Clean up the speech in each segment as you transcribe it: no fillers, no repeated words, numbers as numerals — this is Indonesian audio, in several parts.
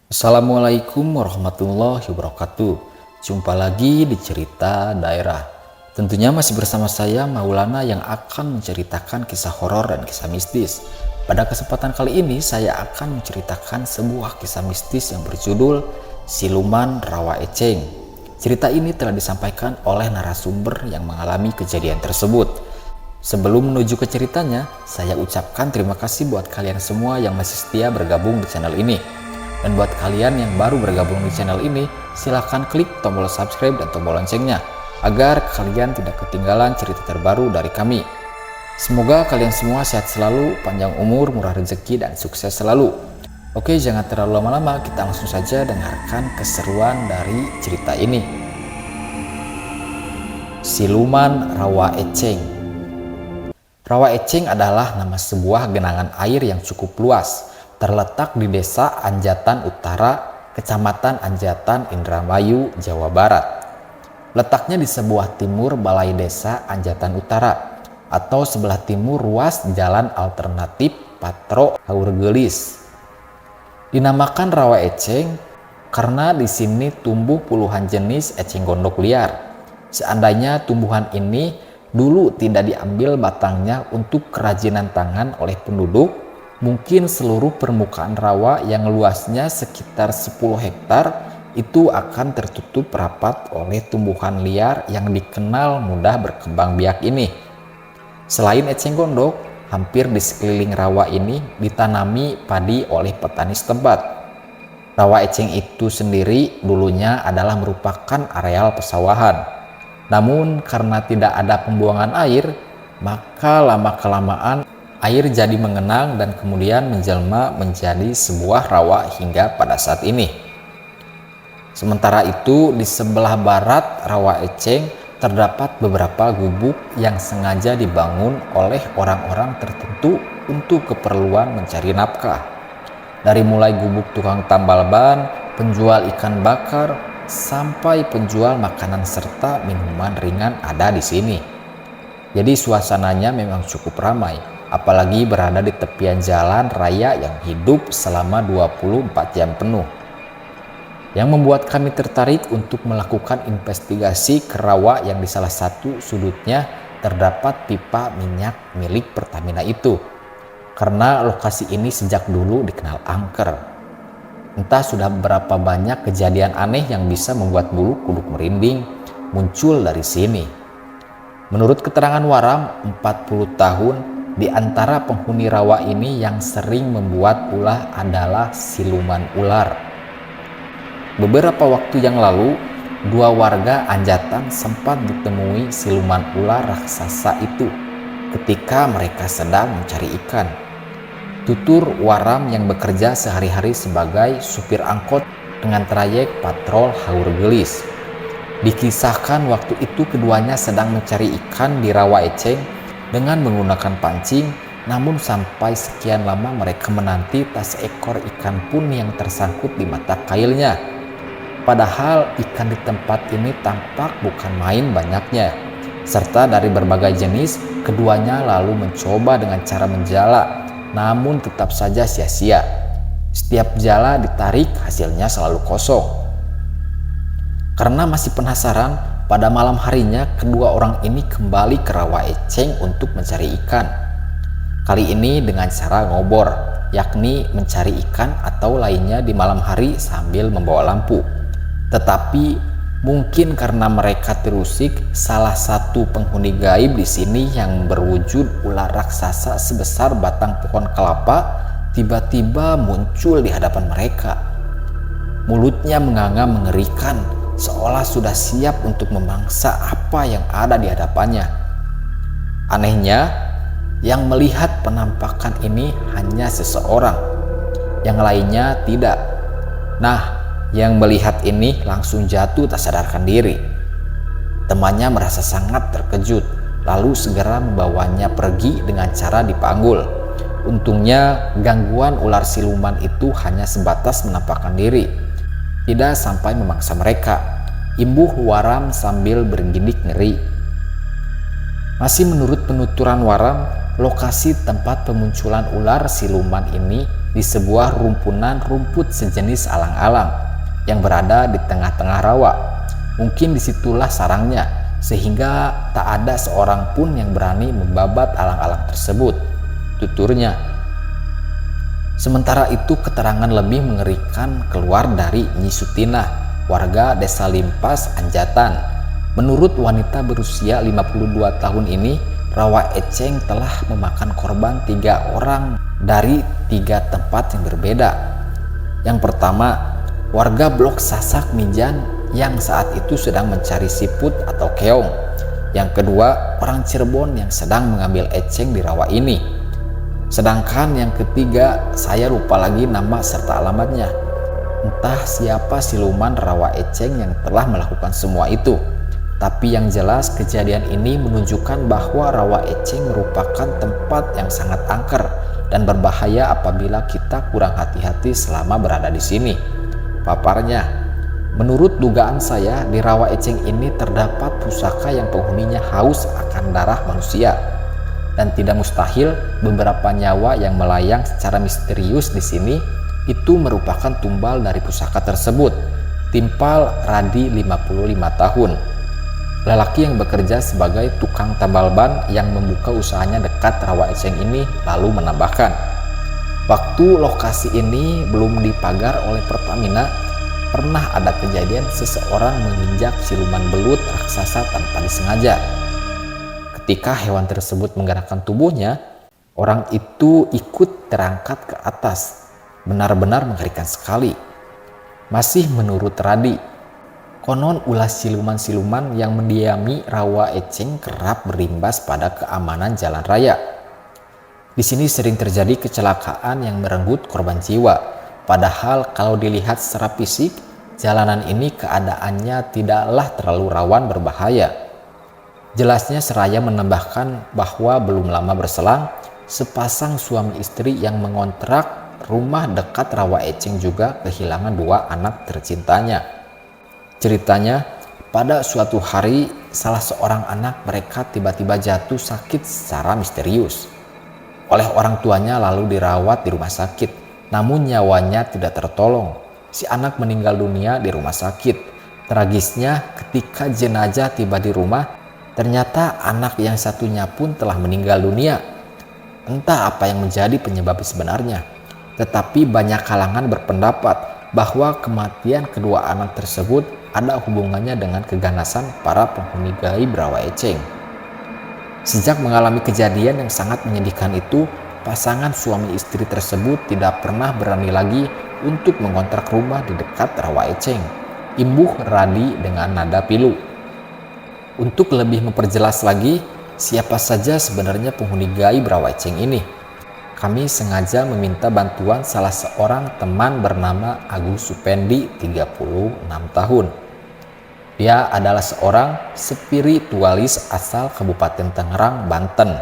Assalamualaikum warahmatullahi wabarakatuh. Jumpa lagi di cerita daerah. Tentunya masih bersama saya Maulana yang akan menceritakan kisah horor dan kisah mistis. Pada kesempatan kali ini saya akan menceritakan sebuah kisah mistis yang berjudul Siluman Rawa Eceng. Cerita ini telah disampaikan oleh narasumber yang mengalami kejadian tersebut. Sebelum menuju ke ceritanya, saya ucapkan terima kasih buat kalian semua yang masih setia bergabung di channel ini. Dan buat kalian yang baru bergabung di channel ini, silahkan klik tombol subscribe dan tombol loncengnya agar kalian tidak ketinggalan cerita terbaru dari kami. Semoga kalian semua sehat selalu, panjang umur, murah rezeki, dan sukses selalu. Oke, jangan terlalu lama-lama, kita langsung saja dengarkan keseruan dari cerita ini. Siluman Rawa Eceng. Rawa Eceng adalah nama sebuah genangan air yang cukup luas, terletak di Desa Anjatan Utara, Kecamatan Anjatan, Indramayu, Jawa Barat. Letaknya di sebelah timur Balai Desa Anjatan Utara, atau sebelah timur ruas Jalan Alternatif Patro Haurgelis. Dinamakan Rawa Eceng karena di sini tumbuh puluhan jenis eceng gondok liar. Seandainya tumbuhan ini dulu tidak diambil batangnya untuk kerajinan tangan oleh penduduk, mungkin seluruh permukaan rawa yang luasnya sekitar 10 hektar itu akan tertutup rapat oleh tumbuhan liar yang dikenal mudah berkembang biak ini. Selain eceng gondok, hampir di sekeliling rawa ini ditanami padi oleh petani setempat. Rawa eceng itu sendiri dulunya adalah merupakan areal persawahan. Namun karena tidak ada pembuangan air, maka lama-kelamaan air jadi mengenang dan kemudian menjelma menjadi sebuah rawa hingga pada saat ini. Sementara itu di sebelah barat Rawa Eceng terdapat beberapa gubuk yang sengaja dibangun oleh orang-orang tertentu untuk keperluan mencari nafkah. Dari mulai gubuk tukang tambal ban, penjual ikan bakar, sampai penjual makanan serta minuman ringan ada di sini. Jadi suasananya memang cukup ramai, apalagi berada di tepian jalan raya yang hidup selama 24 jam penuh. Yang membuat kami tertarik untuk melakukan investigasi ke rawa yang di salah satu sudutnya terdapat pipa minyak milik Pertamina itu. Karena lokasi ini sejak dulu dikenal angker. Entah sudah berapa banyak kejadian aneh yang bisa membuat bulu kuduk merinding muncul dari sini. Menurut keterangan Waram, 40 tahun di antara penghuni rawa ini yang sering membuat ulah adalah siluman ular. Beberapa waktu yang lalu, dua warga Anjatan sempat ditemui siluman ular raksasa itu ketika mereka sedang mencari ikan. Tutur Waram yang bekerja sehari-hari sebagai supir angkot dengan trayek patrol Haurgelis. Dikisahkan waktu itu keduanya sedang mencari ikan di Rawa Eceng dengan menggunakan pancing, namun sampai sekian lama mereka menanti tak seekor ikan pun yang tersangkut di mata kailnya. Padahal ikan di tempat ini tampak bukan main banyaknya, serta dari berbagai jenis. Keduanya lalu mencoba dengan cara menjala, namun tetap saja sia-sia. Setiap jala ditarik hasilnya selalu kosong. Karena masih penasaran, pada malam harinya kedua orang ini kembali ke Rawa Eceng untuk mencari ikan. Kali ini dengan cara ngobor, yakni mencari ikan atau lainnya di malam hari sambil membawa lampu. Tetapi mungkin karena mereka terusik, salah satu penghuni gaib di sini yang berwujud ular raksasa sebesar batang pohon kelapa tiba-tiba muncul di hadapan mereka. Mulutnya menganga mengerikan, seolah sudah siap untuk memangsa apa yang ada di hadapannya. Anehnya, yang melihat penampakan ini hanya seseorang, yang lainnya tidak. Nah, yang melihat ini langsung jatuh tak sadarkan diri. Temannya merasa sangat terkejut, lalu segera membawanya pergi dengan cara dipanggul. Untungnya gangguan ular siluman itu hanya sebatas menampakkan diri, tidak sampai memangsa mereka, imbuh Waram sambil bergidik ngeri. Masih menurut penuturan Waram, lokasi tempat pemunculan ular siluman ini di sebuah rumpunan rumput sejenis alang-alang yang berada di tengah-tengah rawa. Mungkin disitulah sarangnya, sehingga tak ada seorang pun yang berani membabat alang-alang tersebut, tuturnya. Sementara itu keterangan lebih mengerikan keluar dari Nyi Sutinah, warga desa Limpas, Anjatan. Menurut wanita berusia 52 tahun ini, Rawa Eceng telah memakan korban 3 orang dari 3 tempat yang berbeda. Yang pertama, warga blok Sasak Minjan yang saat itu sedang mencari siput atau keong. Yang kedua, orang Cirebon yang sedang mengambil eceng di rawa ini. Sedangkan yang ketiga, saya lupa lagi nama serta alamatnya. Entah siapa siluman rawa eceng yang telah melakukan semua itu. Tapi yang jelas kejadian ini menunjukkan bahwa rawa eceng merupakan tempat yang sangat angker dan berbahaya apabila kita kurang hati-hati selama berada di sini. Paparnya, menurut dugaan saya di rawa eceng ini terdapat pusaka yang penghuninya haus akan darah manusia. Dan tidak mustahil beberapa nyawa yang melayang secara misterius di sini itu merupakan tumbal dari pusaka tersebut. Timpal Radi 55 tahun. Lelaki yang bekerja sebagai tukang tambal ban yang membuka usahanya dekat rawa eceng ini lalu menambahkan, waktu lokasi ini belum dipagar oleh Pertamina, pernah ada kejadian seseorang menginjak siluman belut raksasa tanpa disengaja. Ketika hewan tersebut menggerakkan tubuhnya, orang itu ikut terangkat ke atas. Benar-benar mengerikan sekali. Masih menurut Radi, konon ulah siluman-siluman yang mendiami rawa eceng kerap berimbas pada keamanan jalan raya. Di sini sering terjadi kecelakaan yang merenggut korban jiwa. Padahal kalau dilihat secara fisik, jalanan ini keadaannya tidaklah terlalu rawan berbahaya. Jelasnya seraya menambahkan bahwa belum lama berselang, sepasang suami istri yang mengontrak rumah dekat rawa eceng juga kehilangan 2 anak tercintanya. Ceritanya, pada suatu hari salah seorang anak mereka tiba-tiba jatuh sakit secara misterius. Oleh orang tuanya lalu dirawat di rumah sakit, namun nyawanya tidak tertolong. Si anak meninggal dunia di rumah sakit. Tragisnya, ketika jenazah tiba di rumah, ternyata anak yang satunya pun telah meninggal dunia. Entah apa yang menjadi penyebab sebenarnya, tetapi banyak kalangan berpendapat bahwa kematian kedua anak tersebut ada hubungannya dengan keganasan para penghuni gaib rawa eceng. Sejak mengalami kejadian yang sangat menyedihkan itu, pasangan suami istri tersebut tidak pernah berani lagi untuk mengontrak rumah di dekat rawa eceng, imbuh Radi dengan nada pilu. Untuk lebih memperjelas lagi, siapa saja sebenarnya penghuni gaib rawa eceng ini? Kami sengaja meminta bantuan salah seorang teman bernama Agus Supendi, 36 tahun. Dia adalah seorang spiritualis asal Kabupaten Tangerang, Banten.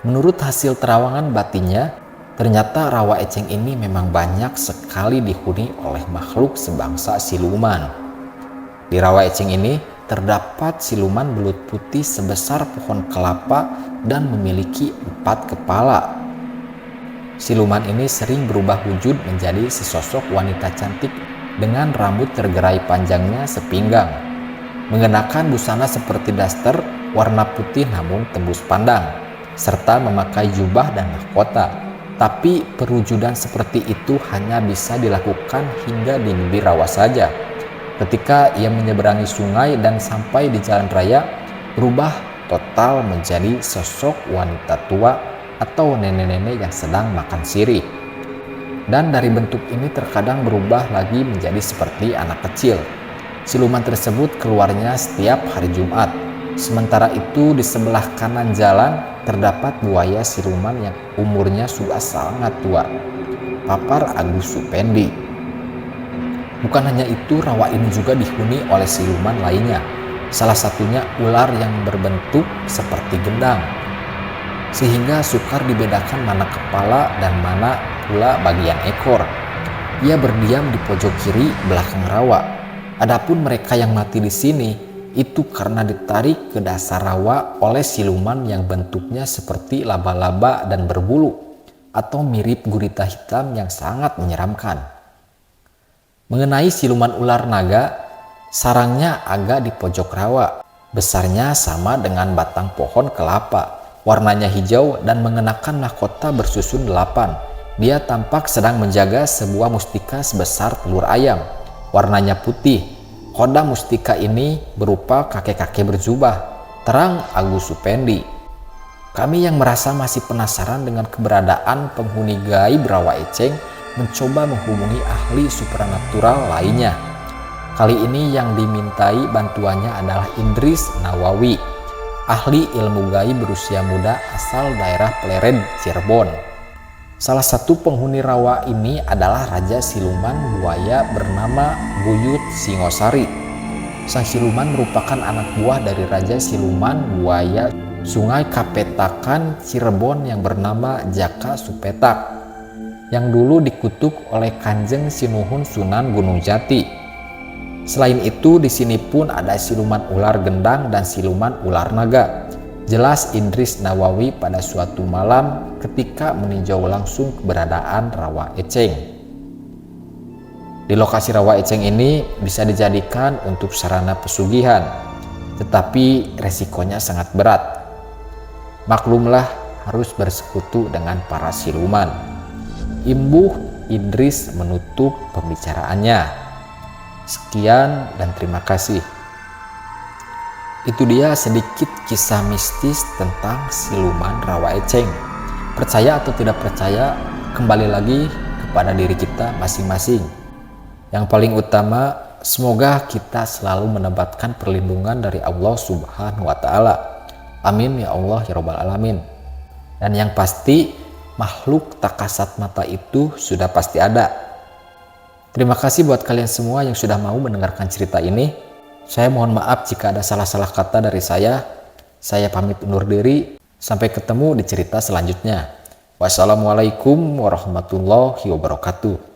Menurut hasil terawangan batinnya, ternyata rawa eceng ini memang banyak sekali dihuni oleh makhluk sebangsa siluman. Di rawa eceng ini terdapat siluman belut putih sebesar pohon kelapa dan memiliki 4 kepala. Siluman ini sering berubah wujud menjadi sesosok wanita cantik dengan rambut tergerai panjangnya sepinggang, mengenakan busana seperti daster warna putih namun tembus pandang, serta memakai jubah dan mahkota. Tapi perwujudan seperti itu hanya bisa dilakukan hingga di bibir rawa saja. Ketika ia menyeberangi sungai dan sampai di jalan raya, berubah total menjadi sosok wanita tua atau nenek-nenek yang sedang makan sirih. Dan dari bentuk ini terkadang berubah lagi menjadi seperti anak kecil. Siluman tersebut keluarnya setiap hari Jumat. Sementara itu di sebelah kanan jalan terdapat buaya siluman yang umurnya sudah sangat tua. Papar Agus Supendi. Bukan hanya itu, rawa ini juga dihuni oleh siluman lainnya. Salah satunya ular yang berbentuk seperti gendang, sehingga sukar dibedakan mana kepala dan mana pula bagian ekor. Ia berdiam di pojok kiri belakang rawa. Adapun mereka yang mati di sini itu karena ditarik ke dasar rawa oleh siluman yang bentuknya seperti laba-laba dan berbulu. atau mirip gurita hitam yang sangat menyeramkan. Mengenai siluman ular naga, sarangnya agak di pojok rawa. Besarnya sama dengan batang pohon kelapa. Warnanya hijau dan mengenakan mahkota bersusun 8. Dia tampak sedang menjaga sebuah mustika sebesar telur ayam. Warnanya putih. Khoda mustika ini berupa kakek-kakek berjubah. Terang Agus Supendi. Kami yang merasa masih penasaran dengan keberadaan penghuni gaib Rawa Eceng mencoba menghubungi ahli supranatural lainnya. Kali ini yang dimintai bantuannya adalah Idris Nawawi, ahli ilmu gaib berusia muda asal daerah Pleret, Cirebon. Salah satu penghuni rawa ini adalah Raja Siluman Buaya bernama Buyut Singosari. Sang siluman merupakan anak buah dari Raja Siluman Buaya Sungai Kapetakan Cirebon yang bernama Jaka Supetak, yang dulu dikutuk oleh Kanjeng Sinuhun Sunan Gunung Jati. Selain itu, di sini pun ada siluman ular gendang dan siluman ular naga. Jelas Idris Nawawi pada suatu malam ketika meninjau langsung keberadaan Rawa Eceng. Di lokasi Rawa Eceng ini bisa dijadikan untuk sarana pesugihan, tetapi resikonya sangat berat. Maklumlah harus bersekutu dengan para siluman. Imbuh Idris menutup pembicaraannya. Sekian dan terima kasih. Itu dia sedikit kisah mistis tentang siluman Rawa Eceng. Percaya atau tidak percaya, kembali lagi kepada diri kita masing-masing. Yang paling utama, semoga kita selalu mendapatkan perlindungan dari Allah Subhanahu wa Ta'ala. Amin ya Allah ya Rabbal Alamin. Dan yang pasti, makhluk tak kasat mata itu sudah pasti ada. Terima kasih buat kalian semua yang sudah mau mendengarkan cerita ini. Saya mohon maaf jika ada salah-salah kata dari saya. Saya pamit undur diri. Sampai ketemu di cerita selanjutnya. Wassalamualaikum warahmatullahi wabarakatuh.